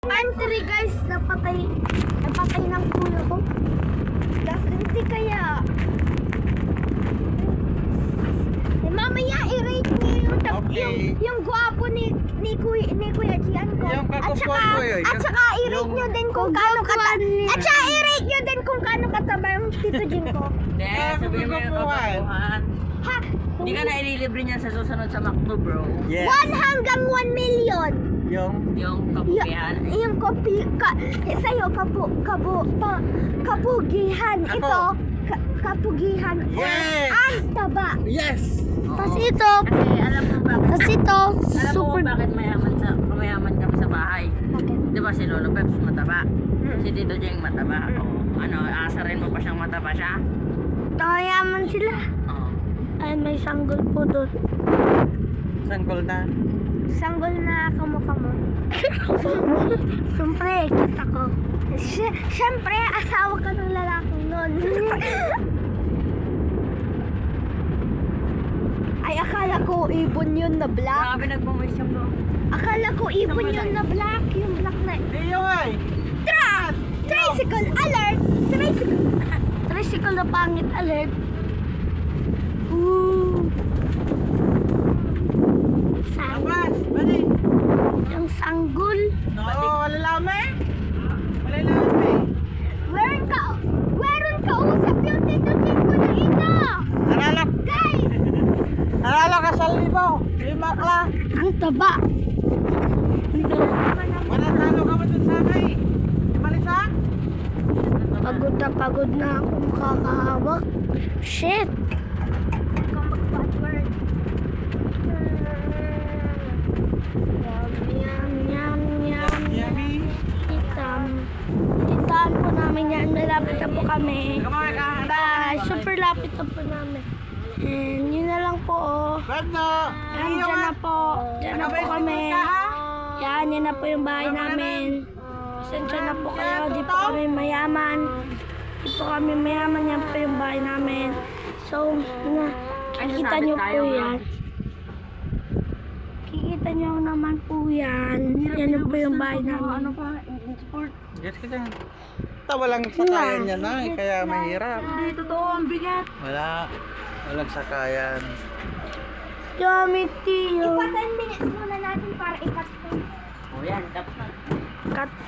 Pantry guys, napatay ng kuya ko. Hindi kaya. Mamaya i-rate niyo yung gwapo ni Kuya Gian ko. At saka i-rate niyo din kung gaano kataba yung Tito Jin ko. Hindi, sabihin mo yung kabakuhan. Ha? Hindi ka na ililibre niyan sa susunod sa McDo, bro. Yes. 1 hanggang 1 million. Yung kapugihan. Yung sa'yo, kapugihan. Ako. Ito, kapugihan. Yes. Ang taba. Yes! Tapos ito, Kasi alam mo bakit? tapos ito, Alam mo super... kung bakit mayaman ka sa bahay? Bakit? Di ba si Lolo Peps mataba? Si Tito Jeng mataba. Ano, aasarin mo pa siyang mataba siya? Mayaman sila. Oo. Ay, may sanggol po doon. Sanggol na. Sanggol na kamukha mo. Siyempre, kita ko. Siyempre, asawa ka ng lalaking nun. Ay, akala ko ibon yun na black. Grabe nagmamoy siya, bro. Akala ko ibon yun na black. Yung black na... Iyo ay! Tricycle alert! Tricycle na pangit alert. Ooh. Abas! Bali! Yung sanggol. No, wala lamay! Wala lamay! Meron ka usap yung tito-tito ko na ito. Nanalo! Guys! Nanalo ka sa 5! 5 kla! Ang taba. Manatalo ka ba dun sa akin? Malisa? Pagod na akong kakahawak. Shit! Yummy! Titaan po namin yan. Malapit na po kami. Kumain ka! Bye! Super lapit na po namin. And yun na lang po. Oh. Bando! Yan, dyan na po. Dyan na po kami. Yan, yan na po yung bahay namin. Pasensya na po kayo. Di po kami mayaman. Di po kami mayaman. Yan po yung bahay namin. So, kikita nyo po yan. Kikita nyo naman po yan. Yan po yung bahay namin. Yes ka dyan. Walang sakayan yan na, kaya mahirap. Hindi, totoo, ang bigat. Walang sakayan. Gamit yun. Ipa 10 minutes muna natin para ikat po. O yan, tapos na. Cut na.